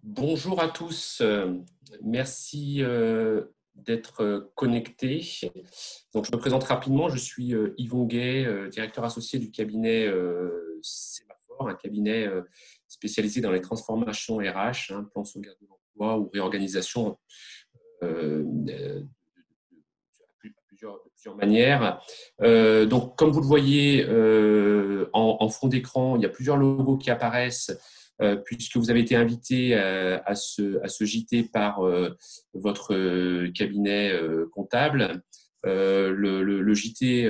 Bonjour à tous, merci d'être connectés. Donc, je me présente rapidement, je suis Yvon Gay, directeur associé du cabinet Sémaphore, un cabinet spécialisé dans les transformations RH, plan de sauvegarde de l'emploi ou réorganisation de plusieurs manières. Donc, comme vous le voyez en fond d'écran, il y a plusieurs logos qui apparaissent puisque vous avez été invité à ce JT par votre cabinet comptable. Le JT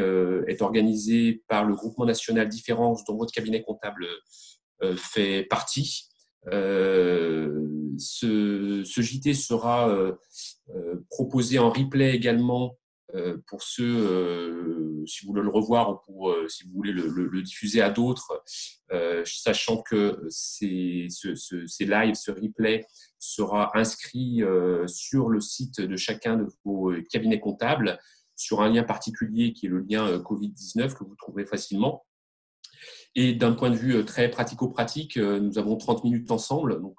est organisé par le groupement national Différence dont votre cabinet comptable fait partie. Ce JT sera proposé en replay également pour ceux, si vous voulez le revoir ou pour, si vous voulez le diffuser à d'autres, sachant que ces lives, ce replay sera inscrit sur le site de chacun de vos cabinets comptables sur un lien particulier qui est le lien Covid-19 que vous trouverez facilement. Et d'un point de vue très pratico-pratique, nous avons 30 minutes ensemble. Donc,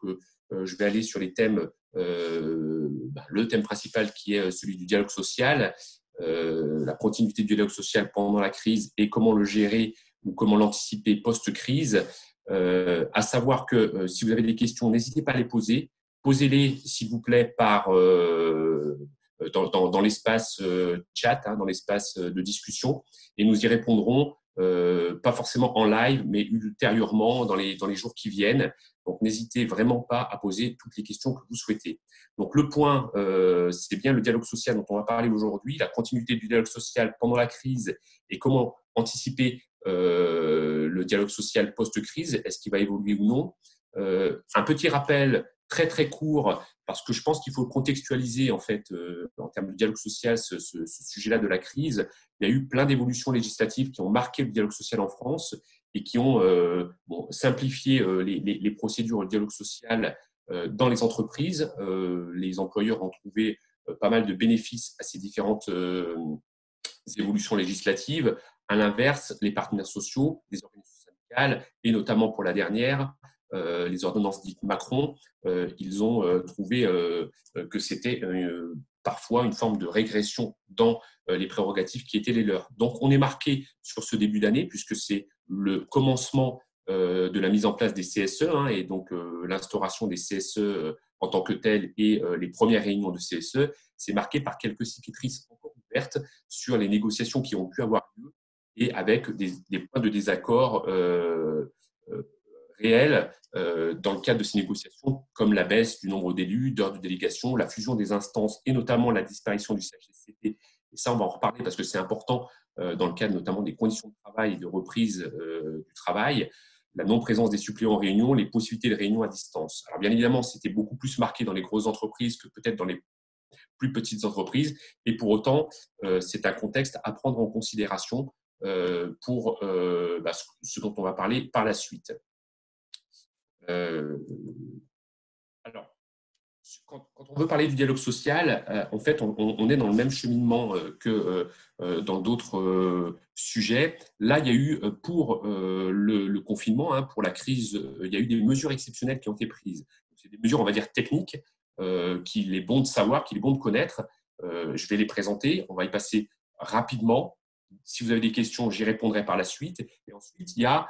je vais aller sur les thèmes, le thème principal qui est celui du dialogue social, la continuité du dialogue social pendant la crise et comment le gérer ou comment l'anticiper post-crise. À savoir que si vous avez des questions, n'hésitez pas à les poser. Posez-les, s'il vous plaît, dans l'espace chat, dans l'espace de discussion, et nous y répondrons. Pas forcément en live, mais ultérieurement dans les jours qui viennent. Donc, n'hésitez vraiment pas à poser toutes les questions que vous souhaitez. Donc, le point, c'est bien le dialogue social dont on va parler aujourd'hui, la continuité du dialogue social pendant la crise et comment anticiper le dialogue social post-crise, est-ce qu'il va évoluer ou non. Un petit rappel très très court, parce que je pense qu'il faut contextualiser en fait en termes de dialogue social ce sujet-là de la crise. Il y a eu plein d'évolutions législatives qui ont marqué le dialogue social en France et qui ont simplifié les procédures de dialogue social dans les entreprises. Les employeurs ont trouvé pas mal de bénéfices à ces différentes évolutions législatives. À l'inverse, les partenaires sociaux, les organisations syndicales, et notamment pour la dernière, les ordonnances dites Macron, ils ont trouvé que c'était parfois une forme de régression dans les prérogatives qui étaient les leurs. Donc, on est marqué sur ce début d'année puisque c'est le commencement de la mise en place des CSE et donc l'instauration des CSE en tant que telles et les premières réunions de CSE, c'est marqué par quelques cicatrices encore ouvertes sur les négociations qui ont pu avoir lieu et avec des points de désaccord réels dans le cadre de ces négociations, comme la baisse du nombre d'élus, d'heures de délégation, la fusion des instances et notamment la disparition du CHSCT. Et ça, on va en reparler parce que c'est important dans le cadre notamment des conditions de travail et de reprise du travail, la non-présence des suppléants en réunion, les possibilités de réunion à distance. Alors bien évidemment, c'était beaucoup plus marqué dans les grosses entreprises que peut-être dans les plus petites entreprises. Et pour autant, c'est un contexte à prendre en considération pour ce dont on va parler par la suite. Alors, quand on veut parler du dialogue social, en fait, on est dans le même cheminement que dans d'autres sujets. Là, il y a eu, pour le confinement, pour la crise, il y a eu des mesures exceptionnelles qui ont été prises. C'est des mesures, on va dire, techniques qu'il est bon de savoir, qu'il est bon de connaître. Je vais les présenter. On va y passer rapidement. Si vous avez des questions, j'y répondrai par la suite. Et ensuite, il y a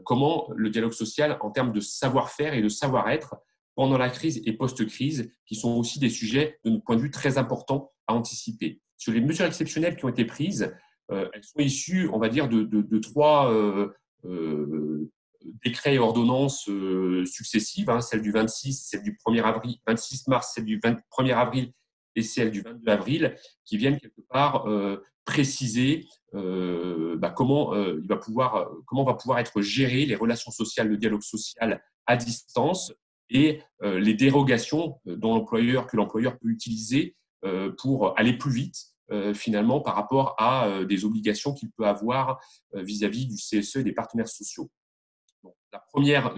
comment le dialogue social en termes de savoir-faire et de savoir-être pendant la crise et post-crise, qui sont aussi des sujets, de notre point de vue, très importants à anticiper. Sur les mesures exceptionnelles qui ont été prises, elles sont issues, on va dire, de trois décrets et ordonnances successives, celle du 26, celle du 1er avril, 26 mars, celle du 1er avril et celle du 22 avril, qui viennent quelque part préciser comment va pouvoir être géré les relations sociales, le dialogue social à distance et les dérogations que l'employeur peut utiliser pour aller plus vite finalement par rapport à des obligations qu'il peut avoir vis-à-vis du CSE et des partenaires sociaux. Donc, la première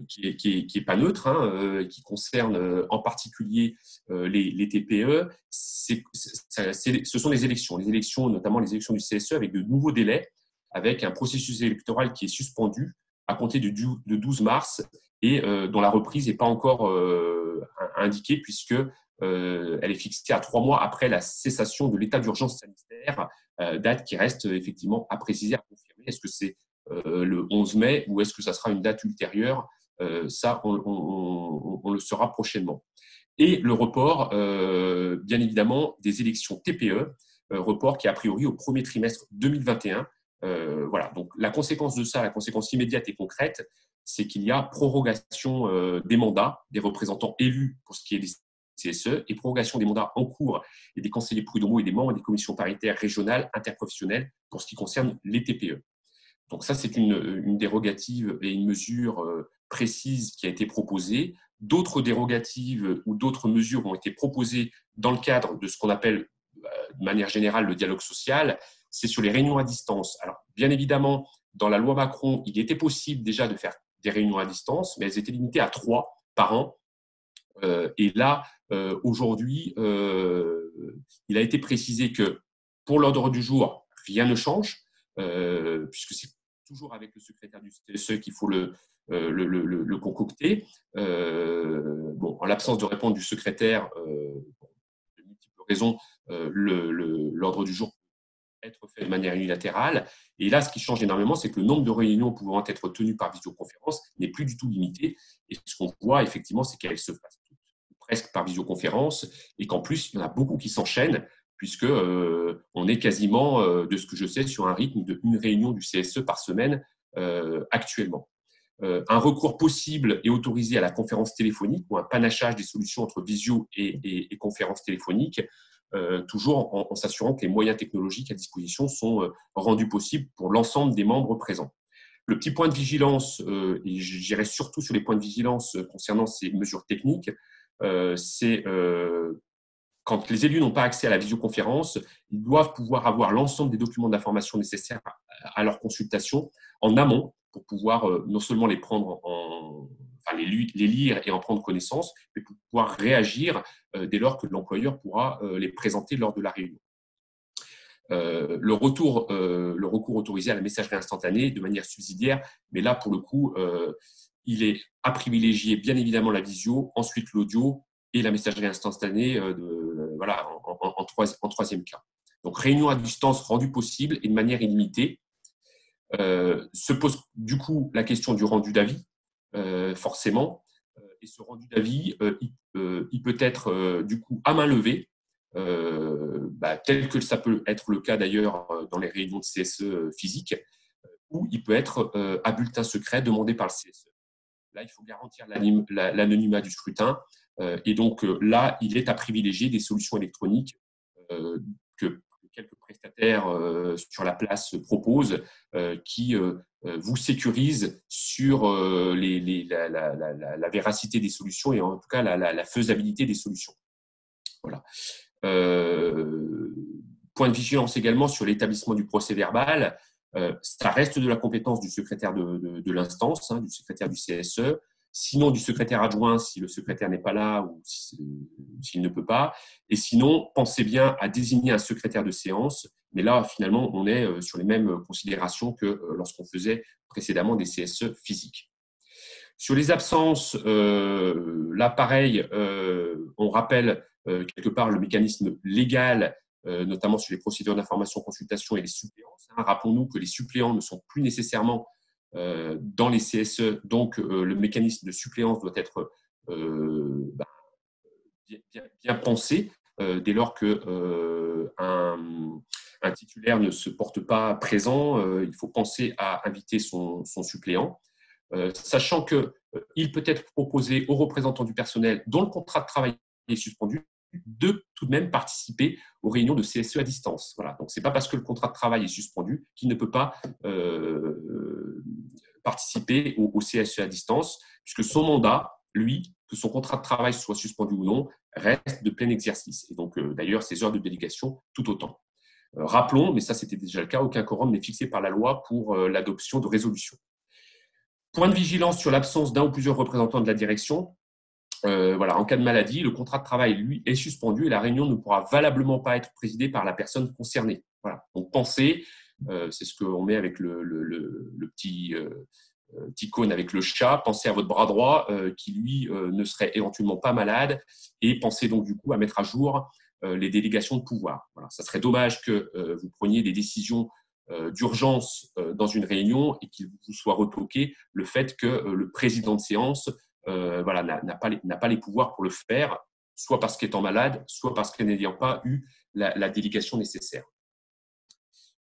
qui est pas neutre, qui concerne en particulier les TPE, ce sont les élections, notamment les élections du CSE avec de nouveaux délais, avec un processus électoral qui est suspendu à compter de 12 mars et dont la reprise n'est pas encore indiquée puisque elle est fixée à 3 mois après la cessation de l'état d'urgence sanitaire, date qui reste effectivement à préciser, à confirmer. Est-ce que c'est le 11 mai ou est-ce que ça sera une date ultérieure? Ça, on le saura prochainement. Et le report, bien évidemment, des élections TPE, report qui est a priori au premier trimestre 2021. Voilà. Donc, la conséquence de ça, la conséquence immédiate et concrète, c'est qu'il y a prorogation des mandats des représentants élus pour ce qui est des CSE et prorogation des mandats en cours et des conseillers prud'homaux et des membres des commissions paritaires régionales interprofessionnelles pour ce qui concerne les TPE. Donc ça, c'est une dérogative et une mesure précise qui a été proposée. D'autres dérogatives ou d'autres mesures ont été proposées dans le cadre de ce qu'on appelle de manière générale le dialogue social. C'est sur les réunions à distance. Alors, bien évidemment, dans la loi Macron, il était possible déjà de faire des réunions à distance, mais elles étaient limitées à 3 par an. Et là, aujourd'hui, il a été précisé que pour l'ordre du jour, rien ne change, puisque c'est toujours avec le secrétaire du CSE qu'il faut le concocter. Bon, en l'absence de réponse du secrétaire, de multiples raisons, l'ordre du jour peut être fait de manière unilatérale. Et là, ce qui change énormément, c'est que le nombre de réunions pouvant être tenues par visioconférence n'est plus du tout limité. Et ce qu'on voit, effectivement, c'est qu'elles se passent presque par visioconférence et qu'en plus, il y en a beaucoup qui s'enchaînent puisque on est quasiment, de ce que je sais, sur un rythme de 1 réunion du CSE par semaine actuellement. Un recours possible et autorisé à la conférence téléphonique ou un panachage des solutions entre visio et conférence téléphonique, toujours en s'assurant que les moyens technologiques à disposition sont rendus possibles pour l'ensemble des membres présents. Le petit point de vigilance, et j'irai surtout sur les points de vigilance concernant ces mesures techniques, c'est quand les élus n'ont pas accès à la visioconférence, ils doivent pouvoir avoir l'ensemble des documents d'information nécessaires à leur consultation en amont pour pouvoir non seulement les prendre enfin les lire et en prendre connaissance, mais pour pouvoir réagir dès lors que l'employeur pourra les présenter lors de la réunion. Le recours autorisé à la messagerie instantanée de manière subsidiaire, mais là, pour le coup, il est à privilégier bien évidemment la visio, ensuite l'audio et la messagerie instantanée voilà, en troisième cas. Donc, réunion à distance rendue possible et de manière illimitée. Se pose du coup la question du rendu d'avis, forcément. Et ce rendu d'avis, il peut être du coup à main levée, tel que ça peut être le cas d'ailleurs dans les réunions de CSE physiques, ou il peut être à bulletin secret demandé par le CSE. Là, il faut garantir l'anonymat du scrutin. Et donc là, il est à privilégier des solutions électroniques que quelques prestataires sur la place proposent qui vous sécurisent sur la véracité des solutions et en tout cas la faisabilité des solutions. Voilà. Point de vigilance également sur l'établissement du procès-verbal. Ça reste de la compétence du secrétaire de l'instance, du secrétaire du CSE, sinon du secrétaire adjoint si le secrétaire n'est pas là ou s'il ne peut pas. Et sinon, pensez bien à désigner un secrétaire de séance. Mais là, finalement, on est sur les mêmes considérations que lorsqu'on faisait précédemment des CSE physiques. Sur les absences, là, pareil, on rappelle quelque part le mécanisme légal, notamment sur les procédures d'information, consultation et les suppléances. Rappelons-nous que les suppléants ne sont plus nécessairement dans les CSE, donc le mécanisme de suppléance doit être bien pensé dès lors que un titulaire ne se porte pas présent. Il faut penser à inviter son suppléant. Sachant qu'il peut être proposé aux représentants du personnel dont le contrat de travail est suspendu de tout de même participer aux réunions de CSE à distance. Voilà. Donc, ce n'est pas parce que le contrat de travail est suspendu qu'il ne peut pas participer au CSE à distance, puisque son mandat, lui, que son contrat de travail soit suspendu ou non, reste de plein exercice. Et donc, d'ailleurs, ses heures de délégation, tout autant. Rappelons, mais ça c'était déjà le cas, aucun quorum n'est fixé par la loi pour l'adoption de résolutions. Point de vigilance sur l'absence d'un ou plusieurs représentants de la direction. Voilà, en cas de maladie, le contrat de travail, lui, est suspendu et la réunion ne pourra valablement pas être présidée par la personne concernée. Voilà. Donc, pensez, c'est ce qu'on met avec le petit petite cône avec le chat, pensez à votre bras droit qui, lui, ne serait éventuellement pas malade et pensez donc du coup à mettre à jour les délégations de pouvoir. Voilà. Ça serait dommage que vous preniez des décisions d'urgence dans une réunion et qu'il vous soit retoqué le fait que le président de séance voilà, n'a pas les pouvoirs pour le faire, soit parce qu'étant malade, soit parce qu'elle n'ayant pas eu la délégation nécessaire.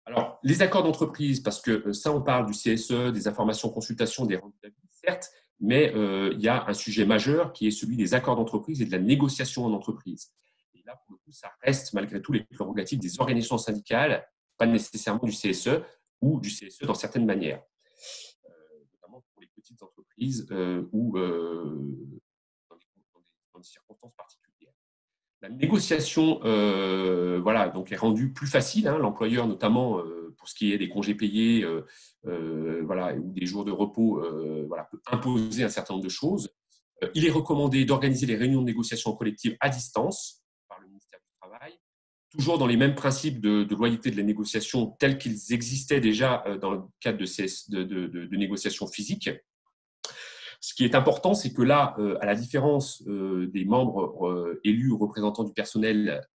Alors, les accords d'entreprise, parce que ça, on parle du CSE, des informations, consultations, des rendus d'avis, certes, mais il y a un sujet majeur qui est celui des accords d'entreprise et de la négociation en entreprise. Et là, pour le coup, ça reste malgré tout les prérogatives des organisations syndicales, pas nécessairement du CSE ou du CSE dans certaines manières, notamment pour les petites entreprises ou dans des circonstances particulières. La négociation voilà, donc est rendue plus facile. Hein, l'employeur, notamment pour ce qui est des congés payés voilà, ou des jours de repos, voilà, peut imposer un certain nombre de choses. Il est recommandé d'organiser les réunions de négociation collective à distance par le ministère du Travail, toujours dans les mêmes principes de loyauté de la négociation tels qu'ils existaient déjà dans le cadre de négociations physiques. Ce qui est important, c'est que là, à la différence des membres élus ou représentants du personnel,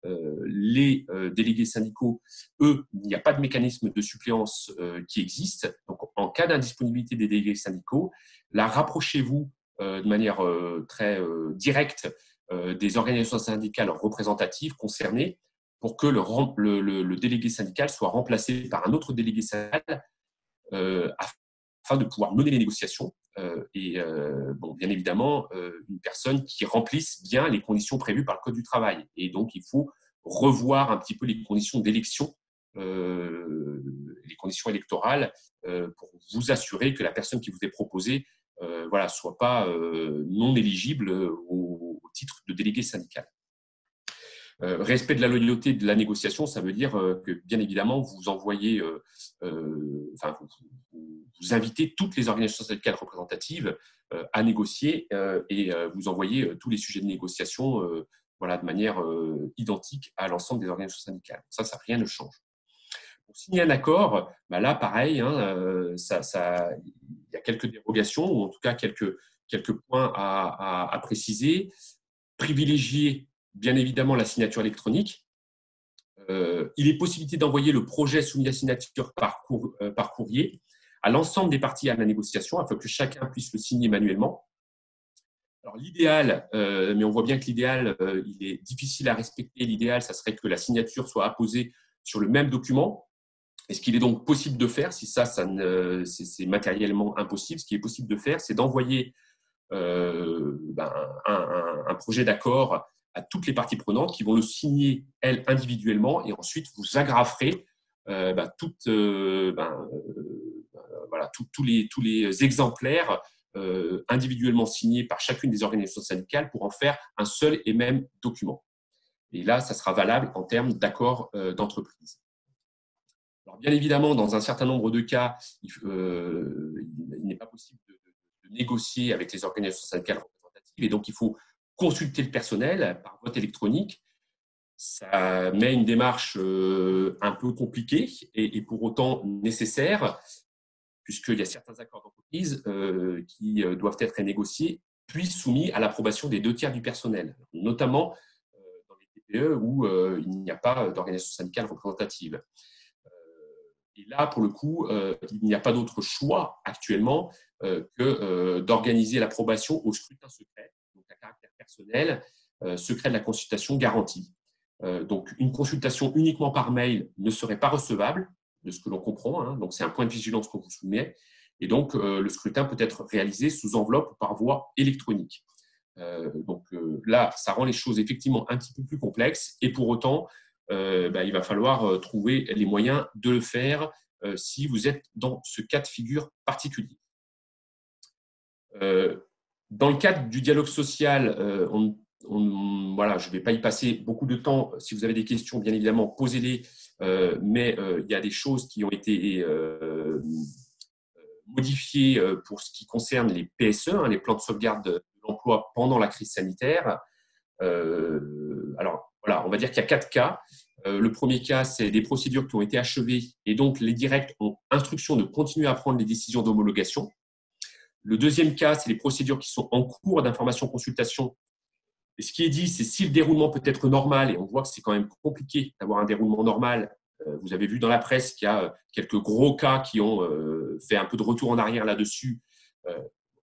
les délégués syndicaux, eux, il n'y a pas de mécanisme de suppléance qui existe. Donc, en cas d'indisponibilité des délégués syndicaux, là, rapprochez-vous de manière très directe des organisations syndicales représentatives concernées pour que le délégué syndical soit remplacé par un autre délégué syndical afin de pouvoir mener les négociations bon, bien évidemment, une personne qui remplisse bien les conditions prévues par le Code du travail. Et donc, il faut revoir un petit peu les conditions d'élection, les conditions électorales, pour vous assurer que la personne qui vous est proposée voilà, soit pas non éligible au titre de délégué syndical. Respect de la loyauté de la négociation, ça veut dire que, bien évidemment, vous envoyez, enfin, vous invitez toutes les organisations syndicales représentatives à négocier et vous envoyez tous les sujets de négociation voilà, de manière identique à l'ensemble des organisations syndicales. Ça, rien ne change. Pour signer un accord, bah là, pareil, hein, il y a quelques dérogations, ou en tout cas quelques points à préciser. Privilégier bien évidemment la signature électronique. Il est possibilité d'envoyer le projet soumis à signature par courrier à l'ensemble des parties à la négociation afin que chacun puisse le signer manuellement. Alors l'idéal, mais on voit bien que l'idéal, il est difficile à respecter. L'idéal, ça serait que la signature soit apposée sur le même document. Et ce qu'il est donc possible de faire, si c'est matériellement impossible, ce qui est possible de faire, c'est d'envoyer un projet d'accord à toutes les parties prenantes qui vont le signer, elles, individuellement, et ensuite vous agraferez voilà, tous les exemplaires individuellement signés par chacune des organisations syndicales pour en faire un seul et même document. Et là, ça sera valable en termes d'accord d'entreprise. Alors, bien évidemment, dans un certain nombre de cas, il n'est pas possible de négocier avec les organisations syndicales représentatives et donc il faut consulter le personnel par vote électronique. Ça met une démarche un peu compliquée et pour autant nécessaire, puisqu'il y a certains accords d'entreprise qui doivent être négociés puis soumis à l'approbation des 2/3 du personnel, notamment dans les TPE où il n'y a pas d'organisation syndicale représentative. Et là, pour le coup, il n'y a pas d'autre choix actuellement que d'organiser l'approbation au scrutin secret, donc à caractère personnel, secret de la consultation garanti. Donc, une consultation uniquement par mail ne serait pas recevable, de ce que l'on comprend. Hein, donc, c'est un point de vigilance qu'on vous soumet. Et donc, le scrutin peut être réalisé sous enveloppe ou par voie électronique. Là, ça rend les choses effectivement un petit peu plus complexes. Et pour autant, il va falloir trouver les moyens de le faire si vous êtes dans ce cas de figure particulier. Dans le cadre du dialogue social, voilà, je ne vais pas y passer beaucoup de temps. Si vous avez des questions, bien évidemment, posez-les. Mais il y a des choses qui ont été modifiées pour ce qui concerne les PSE, hein, les plans de sauvegarde de l'emploi pendant la crise sanitaire. Alors, voilà, on va dire qu'il y a 4 cas. Le premier cas, c'est des procédures qui ont été achevées et donc les directs ont instruction de continuer à prendre les décisions d'homologation. Le deuxième cas, c'est les procédures qui sont en cours d'information-consultation. Et ce qui est dit, c'est si le déroulement peut être normal, et on voit que c'est quand même compliqué d'avoir un déroulement normal. Vous avez vu dans la presse qu'il y a quelques gros cas qui ont fait un peu de retour en arrière là-dessus.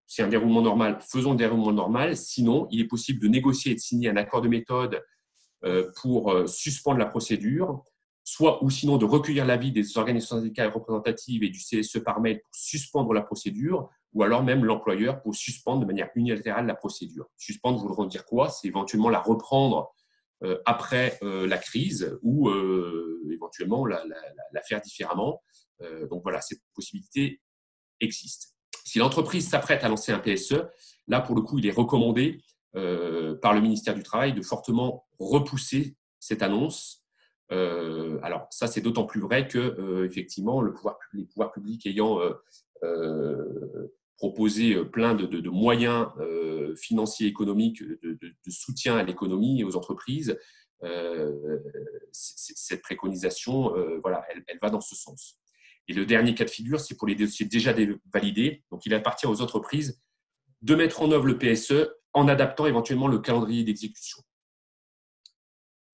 C'est un déroulement normal, faisons le déroulement normal. Sinon, il est possible de négocier et de signer un accord de méthode pour suspendre la procédure, soit ou sinon de recueillir l'avis des organisations syndicales représentatives et du CSE par mail pour suspendre la procédure, ou alors même l'employeur pour suspendre de manière unilatérale la procédure. Suspendre voudrait dire quoi? C'est éventuellement la reprendre après la crise ou éventuellement la faire différemment. Donc voilà, cette possibilité existe. Si l'entreprise s'apprête à lancer un PSE, là, pour le coup, il est recommandé par le ministère du Travail de fortement repousser cette annonce. Alors, ça, c'est d'autant plus vrai que, effectivement, les pouvoirs publics ayant proposé plein de moyens financiers, économiques, de soutien à l'économie et aux entreprises, cette préconisation, voilà, elle va dans ce sens. Et le dernier cas de figure, c'est pour les dossiers déjà validés. Donc, il appartient aux entreprises de mettre en œuvre le PSE en adaptant éventuellement le calendrier d'exécution.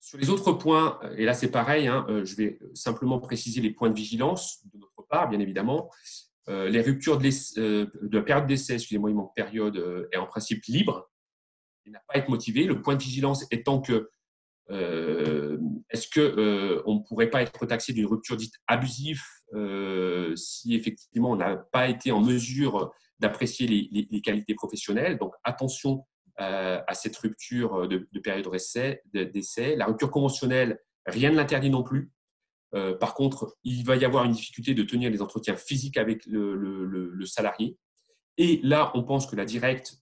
Sur les autres points, et là c'est pareil, je vais simplement préciser les points de vigilance de notre part, bien évidemment. Les ruptures de la période d'essai, excusez-moi, il manque période, est en principe libre. Il n'a pas à être motivé. Le point de vigilance étant que est-ce qu'on ne pourrait pas être taxé d'une rupture dite abusive si effectivement on n'a pas été en mesure d'apprécier les qualités professionnelles. Donc attention à cette rupture de période d'essai. La rupture conventionnelle, rien ne l'interdit non plus. Par contre, il va y avoir une difficulté de tenir les entretiens physiques avec le salarié. Et là, on pense que la directe,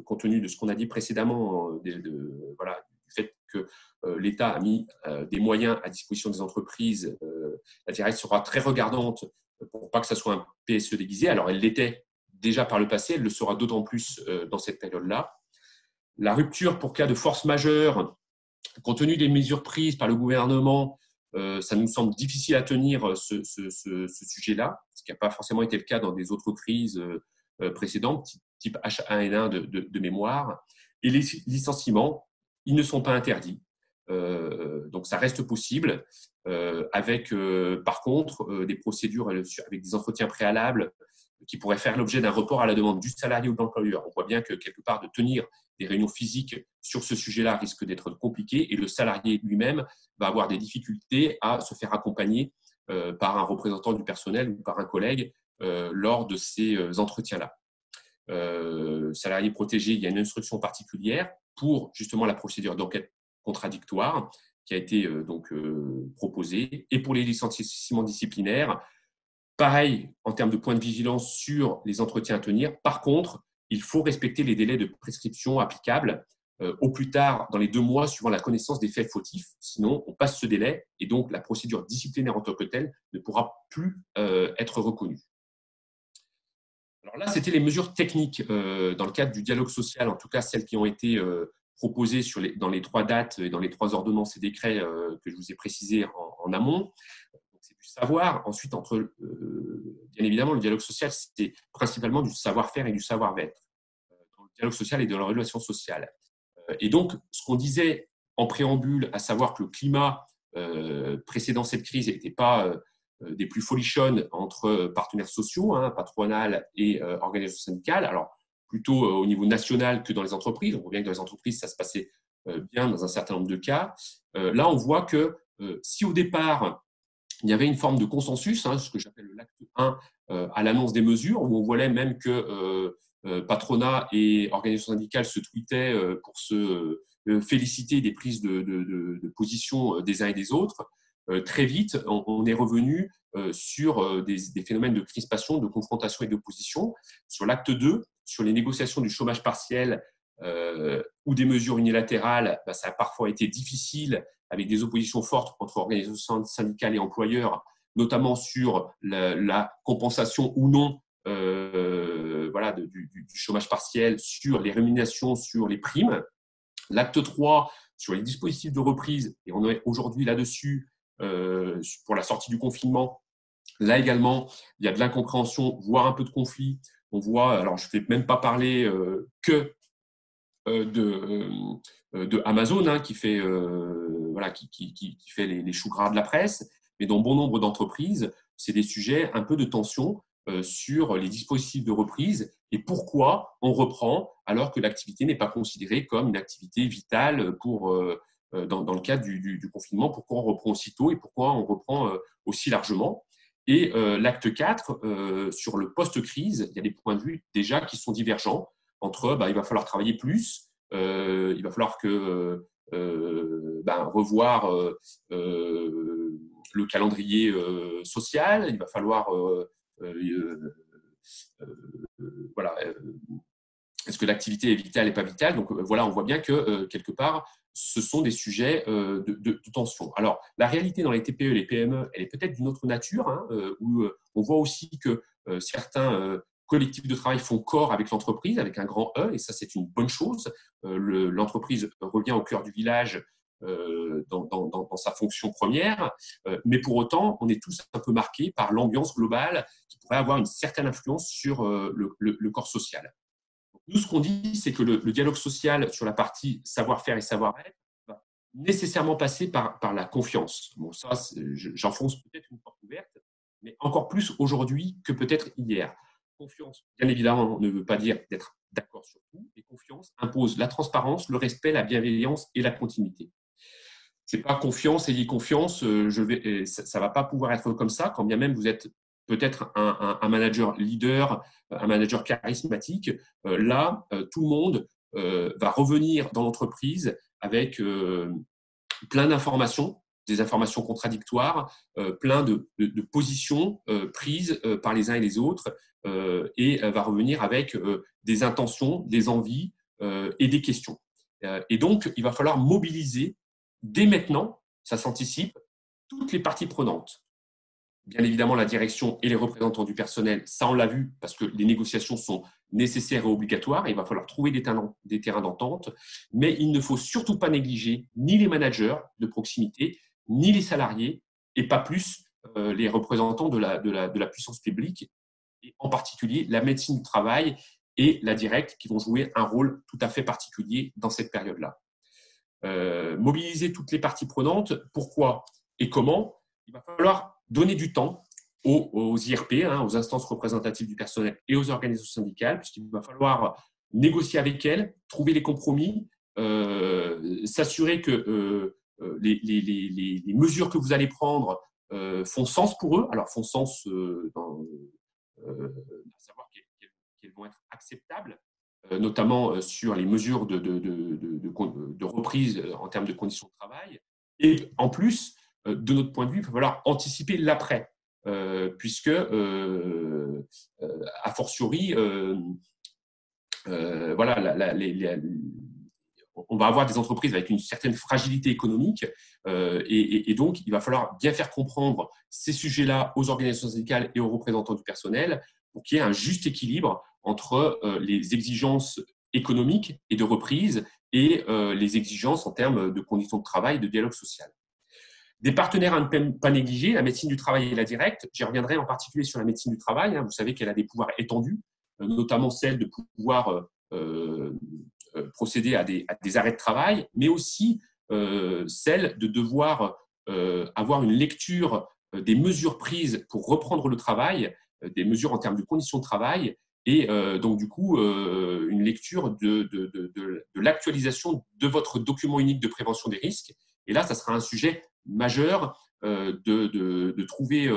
compte tenu de ce qu'on a dit précédemment, voilà, du fait que l'État a mis des moyens à disposition des entreprises, la directe sera très regardante pour pas que ça soit un PSE déguisé. Alors, elle l'était déjà par le passé, elle le sera d'autant plus dans cette période-là. La rupture pour cas de force majeure, compte tenu des mesures prises par le gouvernement, ça nous semble difficile à tenir ce sujet-là, ce qui n'a pas forcément été le cas dans des autres crises précédentes, type H1N1 de mémoire. Et les licenciements, ils ne sont pas interdits. Donc, ça reste possible avec, par contre, des procédures avec des entretiens préalables qui pourraient faire l'objet d'un report à la demande du salarié ou de l'employeur. On voit bien que, quelque part, de tenir des réunions physiques sur ce sujet-là risque d'être compliqué et le salarié lui-même va avoir des difficultés à se faire accompagner par un représentant du personnel ou par un collègue lors de ces entretiens-là. Salarié protégé, il y a une instruction particulière pour justement la procédure d'enquête contradictoire qui a été proposée. Et pour les licenciements disciplinaires, pareil en termes de points de vigilance sur les entretiens à tenir. Par contre, il faut respecter les délais de prescription applicables au plus tard dans les 2 mois suivant la connaissance des faits fautifs. Sinon, on passe ce délai et donc la procédure disciplinaire en tant que telle ne pourra plus être reconnue. Alors là, c'était les mesures techniques dans le cadre du dialogue social, en tout cas celles qui ont été proposées dans les 3 dates et dans les 3 ordonnances et décrets que je vous ai précisés en amont. C'est du savoir. Ensuite, bien évidemment, le dialogue social, c'est principalement du savoir-faire et du savoir-être. Dans le dialogue social et dans la relation sociale. Et donc, ce qu'on disait en préambule, à savoir que le climat précédant cette crise n'était pas des plus folichonnes entre partenaires sociaux, patronales et organisations syndicales, alors plutôt au niveau national que dans les entreprises. On voit bien que dans les entreprises, ça se passait bien dans un certain nombre de cas. Là, on voit que si au départ, il y avait une forme de consensus, ce que j'appelle l'acte 1, à l'annonce des mesures, où on voyait même que patronat et organisations syndicales se tweetaient pour se féliciter des prises de position des uns et des autres. Très vite, on est revenu sur des phénomènes de crispation, de confrontation et d'opposition. Sur l'acte 2, sur les négociations du chômage partiel ou des mesures unilatérales, ça a parfois été difficile avec des oppositions fortes entre organisations syndicales et employeurs, notamment sur la compensation ou non du chômage partiel, sur les rémunérations, sur les primes. L'acte 3, sur les dispositifs de reprise, et on est aujourd'hui là-dessus pour la sortie du confinement. Là également, il y a de l'incompréhension, voire un peu de conflit On voit, alors je ne vais même pas parler que de Amazon, hein, qui fait, voilà, qui fait les choux gras de la presse, mais dans bon nombre d'entreprises, c'est des sujets un peu de tension sur les dispositifs de reprise et pourquoi on reprend alors que l'activité n'est pas considérée comme une activité vitale dans le cadre du confinement, pourquoi on reprend aussitôt et pourquoi on reprend aussi largement. Et l'acte 4, sur le post-crise, il y a des points de vue déjà qui sont divergents entre il va falloir travailler plus, il va falloir revoir le calendrier social, il va falloir voilà, est-ce que l'activité est vitale et pas vitale? Donc voilà, on voit bien que quelque part, ce sont des sujets de tension. Alors, la réalité dans les TPE et les PME, elle est peut-être d'une autre nature, hein, où on voit aussi que certains collectifs de travail font corps avec l'entreprise, avec un grand E, et ça, c'est une bonne chose. L'entreprise revient au cœur du village dans sa fonction première, mais pour autant, on est tous un peu marqués par l'ambiance globale qui pourrait avoir une certaine influence sur le corps social. Nous, ce qu'on dit, c'est que le dialogue social sur la partie savoir-faire et savoir-être va nécessairement passer par la confiance. Bon, ça, j'enfonce peut-être une porte ouverte, mais encore plus aujourd'hui que peut-être hier. Confiance, bien évidemment, ne veut pas dire d'être d'accord sur tout, et confiance impose la transparence, le respect, la bienveillance et la continuité. C'est pas confiance et confiance, ça ne va pas pouvoir être comme ça, quand bien même vous êtes peut-être un manager leader, un manager charismatique. Là, tout le monde va revenir dans l'entreprise avec plein d'informations, des informations contradictoires, plein de positions prises par les uns et les autres, et va revenir avec des intentions, des envies et des questions. Et donc, il va falloir mobiliser dès maintenant, ça s'anticipe, toutes les parties prenantes. Bien évidemment, la direction et les représentants du personnel, ça on l'a vu parce que les négociations sont nécessaires et obligatoires. Il va falloir trouver des terrains d'entente, mais il ne faut surtout pas négliger ni les managers de proximité, ni les salariés, et pas plus les représentants de la puissance publique, et en particulier la médecine du travail et la directe qui vont jouer un rôle tout à fait particulier dans cette période-là. Mobiliser toutes les parties prenantes, pourquoi et comment? Il va falloir donner du temps aux IRP, hein, aux instances représentatives du personnel et aux organisations syndicales, puisqu'il va falloir négocier avec elles, trouver les compromis, s'assurer que les mesures que vous allez prendre font sens pour eux, alors font sens dans savoir qu'elles vont être acceptables, notamment sur les mesures de reprise en termes de conditions de travail. Et en plus, de notre point de vue, il va falloir anticiper l'après, puisque, a fortiori, voilà, on va avoir des entreprises avec une certaine fragilité économique, et donc il va falloir bien faire comprendre ces sujets-là aux organisations syndicales et aux représentants du personnel pour qu'il y ait un juste équilibre entre les exigences économiques et de reprise et les exigences en termes de conditions de travail et de dialogue social. Des partenaires à ne pas négliger, la médecine du travail et la directe. J'y reviendrai en particulier sur la médecine du travail. Vous savez qu'elle a des pouvoirs étendus, notamment celle de pouvoir procéder à des arrêts de travail, mais aussi celle de devoir avoir une lecture des mesures prises pour reprendre le travail, des mesures en termes de conditions de travail, et donc du coup une lecture de l'actualisation de votre document unique de prévention des risques. Et là, ça sera un sujet majeur de trouver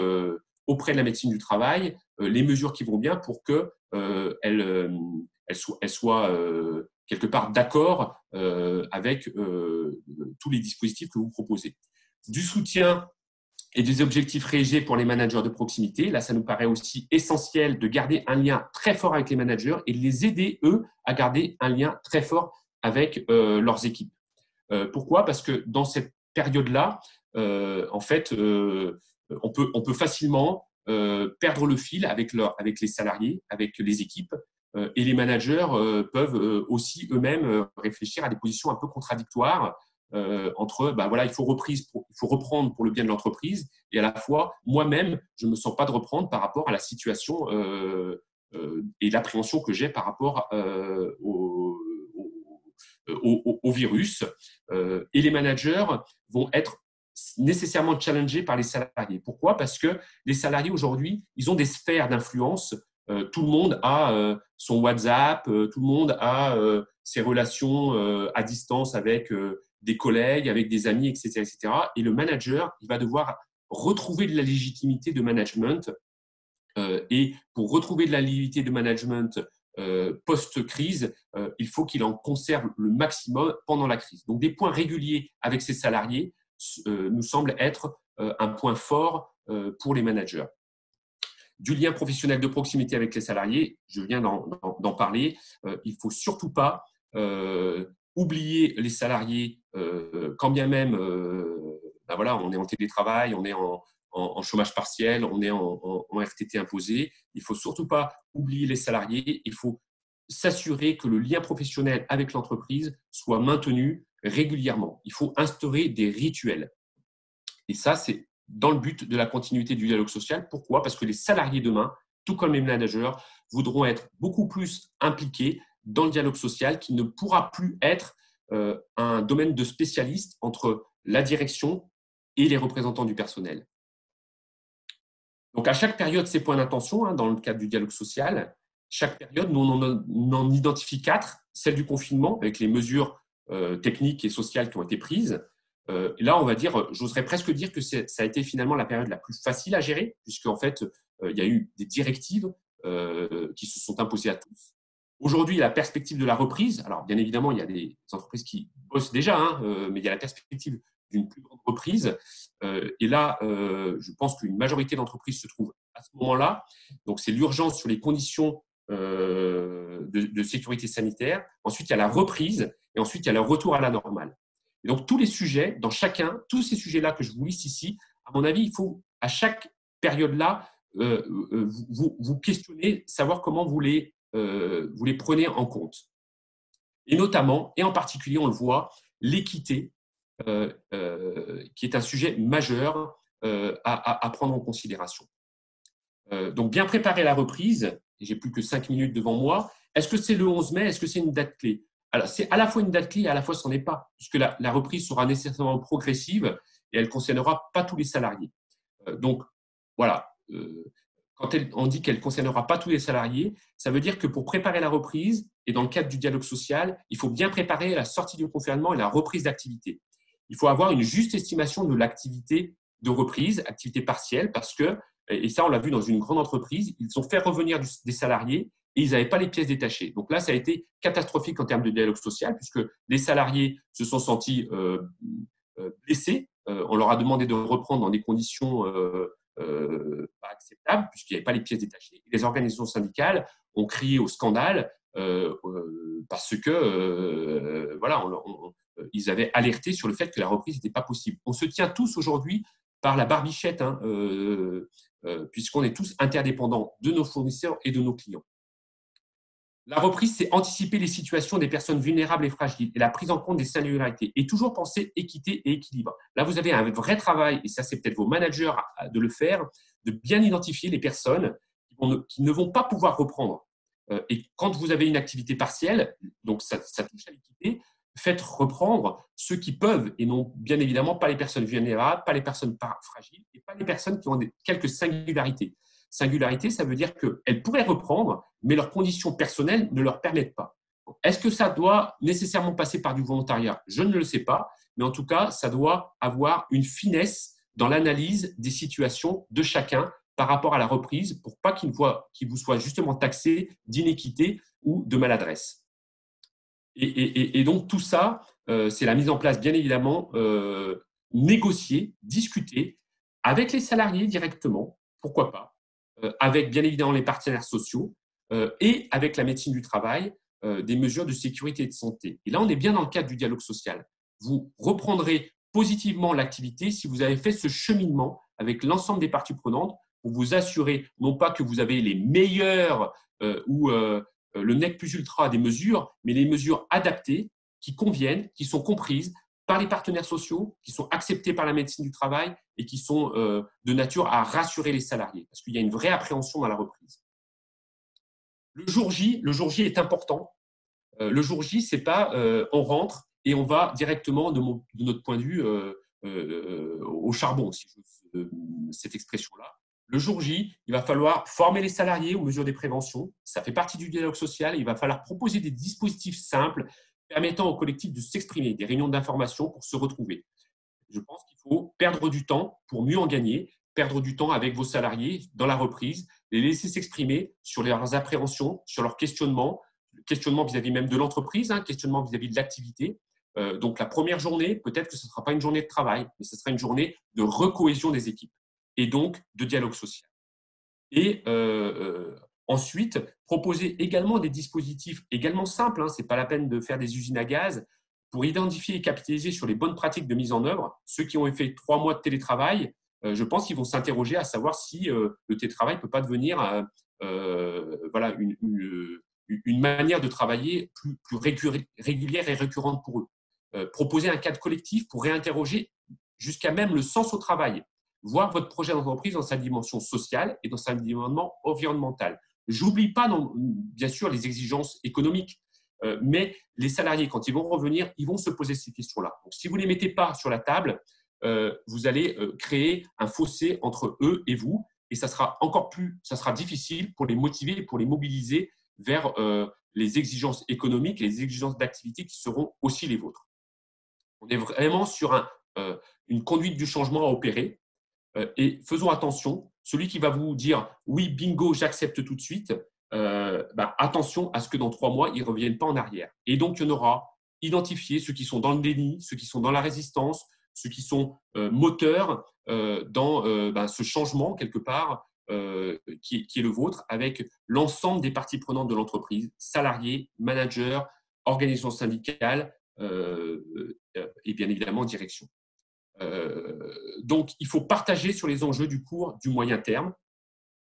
auprès de la médecine du travail les mesures qui vont bien pour qu'elles soient quelque part d'accord avec tous les dispositifs que vous proposez. Du soutien et des objectifs réalisés pour les managers de proximité. Là, ça nous paraît aussi essentiel de garder un lien très fort avec les managers et de les aider, eux, à garder un lien très fort avec leurs équipes. Pourquoi? Parce que dans cette période-là, en fait, on peut facilement perdre le fil avec les salariés, avec les équipes, et les managers peuvent aussi eux-mêmes réfléchir à des positions un peu contradictoires entre voilà, il faut reprendre pour le bien de l'entreprise, et à la fois moi-même je me sens pas de reprendre par rapport à la situation et l'appréhension que j'ai par rapport au virus. Et les managers vont être nécessairement challengés par les salariés. Pourquoi? Parce que les salariés aujourd'hui, ils ont des sphères d'influence. Tout le monde a son WhatsApp, tout le monde a ses relations à distance avec des collègues, avec des amis, etc., etc. Et le manager, il va devoir retrouver de la légitimité de management. Et pour retrouver de la légitimité de management post-crise, il faut qu'il en conserve le maximum pendant la crise. Donc, des points réguliers avec ses salariés nous semblent être un point fort pour les managers. Du lien professionnel de proximité avec les salariés, je viens d'en parler. Il ne faut surtout pas oublier les salariés, quand bien même ben voilà, on est en télétravail, on est en chômage partiel, on est en RTT imposé. Il ne faut surtout pas oublier les salariés. Il faut s'assurer que le lien professionnel avec l'entreprise soit maintenu régulièrement. Il faut instaurer des rituels. Et ça, c'est dans le but de la continuité du dialogue social. Pourquoi? Parce que les salariés demain, tout comme les managers, voudront être beaucoup plus impliqués dans le dialogue social qui ne pourra plus être un domaine de spécialistes entre la direction et les représentants du personnel. Donc, à chaque période, ces points d'intention, dans le cadre du dialogue social, chaque période, nous, on en identifie 4. Celle du confinement, avec les mesures techniques et sociales qui ont été prises. Et là, on va dire, j'oserais presque dire que ça a été finalement la période la plus facile à gérer, puisqu'en fait, il y a eu des directives qui se sont imposées à tous. Aujourd'hui, la perspective de la reprise, alors bien évidemment, il y a des entreprises qui bossent déjà, mais il y a la perspective d'une plus grande reprise. Et là, je pense qu'une majorité d'entreprises se trouvent à ce moment-là. Donc, c'est l'urgence sur les conditions de sécurité sanitaire. Ensuite, il y a la reprise et ensuite, il y a le retour à la normale. Et donc, tous les sujets, tous ces sujets-là que je vous liste ici, à mon avis, il faut à chaque période-là vous questionner, savoir comment vous les prenez en compte. Et notamment, et en particulier, on le voit, l'équité, qui est un sujet majeur à prendre en considération. Donc, bien préparer la reprise, et j'ai plus que 5 minutes devant moi. Est-ce que c'est le 11 mai? Est-ce que c'est une date clé? Alors, c'est à la fois une date clé et à la fois, ce n'en est pas, puisque la reprise sera nécessairement progressive et elle ne concernera pas tous les salariés. Donc, voilà. Quand on dit qu'elle ne concernera pas tous les salariés, ça veut dire que pour préparer la reprise, et dans le cadre du dialogue social, il faut bien préparer la sortie du confinement et la reprise d'activité. Il faut avoir une juste estimation de l'activité de reprise, activité partielle, parce que, et ça on l'a vu dans une grande entreprise, ils ont fait revenir des salariés et ils n'avaient pas les pièces détachées. Donc là, ça a été catastrophique en termes de dialogue social, puisque les salariés se sont sentis blessés. On leur a demandé de reprendre dans des conditions pas acceptables, puisqu'il n'y avait pas les pièces détachées. Les organisations syndicales ont crié au scandale parce que voilà, ils avaient alerté sur le fait que la reprise n'était pas possible. On se tient tous aujourd'hui par la barbichette, puisqu'on est tous interdépendants de nos fournisseurs et de nos clients. La reprise, c'est anticiper les situations des personnes vulnérables et fragiles et la prise en compte des singularités et toujours penser équité et équilibre. Là, vous avez un vrai travail, et ça, c'est peut-être vos managers de le faire, de bien identifier les personnes qui ne vont pas pouvoir reprendre. Et quand vous avez une activité partielle, donc ça touche à l'équité, faites reprendre ceux qui peuvent et non bien évidemment pas les personnes vulnérables, pas les personnes fragiles et pas les personnes qui ont quelques singularités. Singularité, ça veut dire qu'elles pourraient reprendre, mais leurs conditions personnelles ne leur permettent pas. Est-ce que ça doit nécessairement passer par du volontariat? Je ne le sais pas, mais en tout cas, ça doit avoir une finesse dans l'analyse des situations de chacun par rapport à la reprise pour pas qu'il vous soit justement taxé d'inéquité ou de maladresse. Et donc, tout ça, c'est la mise en place, bien évidemment, négocier, discuter avec les salariés directement, pourquoi pas, avec bien évidemment les partenaires sociaux et avec la médecine du travail, des mesures de sécurité et de santé. Et là, on est bien dans le cadre du dialogue social. Vous reprendrez positivement l'activité si vous avez fait ce cheminement avec l'ensemble des parties prenantes pour vous assurer, non pas que vous avez les meilleurs ou le nec plus ultra des mesures, mais les mesures adaptées qui conviennent, qui sont comprises par les partenaires sociaux, qui sont acceptées par la médecine du travail et qui sont de nature à rassurer les salariés, parce qu'il y a une vraie appréhension dans la reprise. Le jour J est important. Le jour J, c'est pas on rentre et on va directement, de notre point de vue, au charbon, si j'ose cette expression-là. Le jour J, il va falloir former les salariés aux mesures des préventions. Ça fait partie du dialogue social. Il va falloir proposer des dispositifs simples permettant au collectif de s'exprimer, des réunions d'information pour se retrouver. Je pense qu'il faut perdre du temps pour mieux en gagner, perdre du temps avec vos salariés dans la reprise, les laisser s'exprimer sur leurs appréhensions, sur leurs questionnements, questionnement vis-à-vis même de l'entreprise, questionnement vis-à-vis de l'activité. Donc la première journée, peut-être que ce ne sera pas une journée de travail, mais ce sera une journée de recohésion des équipes et donc de dialogue social. Et ensuite, proposer également des dispositifs également simples, ce n'est pas la peine de faire des usines à gaz, pour identifier et capitaliser sur les bonnes pratiques de mise en œuvre. Ceux qui ont fait 3 mois de télétravail, je pense qu'ils vont s'interroger à savoir si le télétravail ne peut pas devenir voilà, une manière de travailler plus régulière et récurrente pour eux. Proposer un cadre collectif pour réinterroger jusqu'à même le sens au travail, voir votre projet d'entreprise dans sa dimension sociale et dans sa dimension environnementale. J'oublie pas, bien sûr, les exigences économiques, mais les salariés, quand ils vont revenir, ils vont se poser ces questions-là. Donc, si vous ne les mettez pas sur la table, vous allez créer un fossé entre eux et vous, et ça sera difficile pour les motiver et pour les mobiliser vers les exigences économiques et les exigences d'activité qui seront aussi les vôtres. On est vraiment sur une conduite du changement à opérer. Et faisons attention, celui qui va vous dire « oui, bingo, j'accepte tout de suite », attention à ce que dans 3 mois, ils ne reviennent pas en arrière. Et donc, il y en aura identifié ceux qui sont dans le déni, ceux qui sont dans la résistance, ceux qui sont moteurs dans ce changement, quelque part, qui est le vôtre, avec l'ensemble des parties prenantes de l'entreprise, salariés, managers, organisations syndicales et bien évidemment direction. Donc, il faut partager sur les enjeux du court, du moyen terme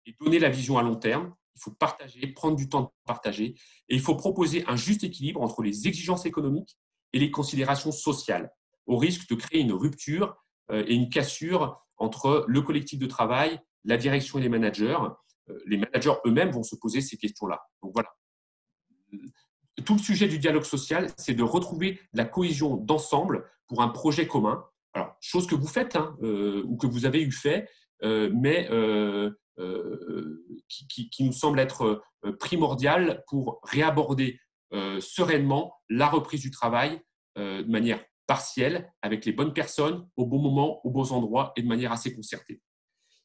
et donner la vision à long terme. Il faut partager, prendre du temps de partager et il faut proposer un juste équilibre entre les exigences économiques et les considérations sociales, au risque de créer une rupture et une cassure entre le collectif de travail, la direction et les managers. Les managers eux-mêmes vont se poser ces questions-là. Donc voilà. Tout le sujet du dialogue social, c'est de retrouver la cohésion d'ensemble pour un projet commun. Alors, chose que vous faites ou que vous avez eu fait, mais qui nous semble être primordiale pour réaborder sereinement la reprise du travail de manière partielle, avec les bonnes personnes, au bon moment, aux bons endroits et de manière assez concertée.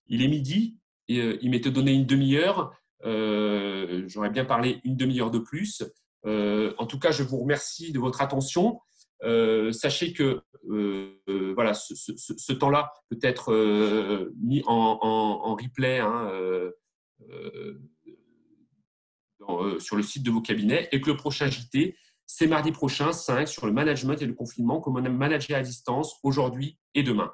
Il est midi, et, il m'était donné une demi-heure. J'aurais bien parlé une demi-heure de plus. En tout cas, je vous remercie de votre attention. Sachez que voilà, ce temps-là peut être mis en replay sur le site de vos cabinets et que le prochain JT, c'est mardi prochain, 5, sur le management et le confinement, comment manager à distance aujourd'hui et demain.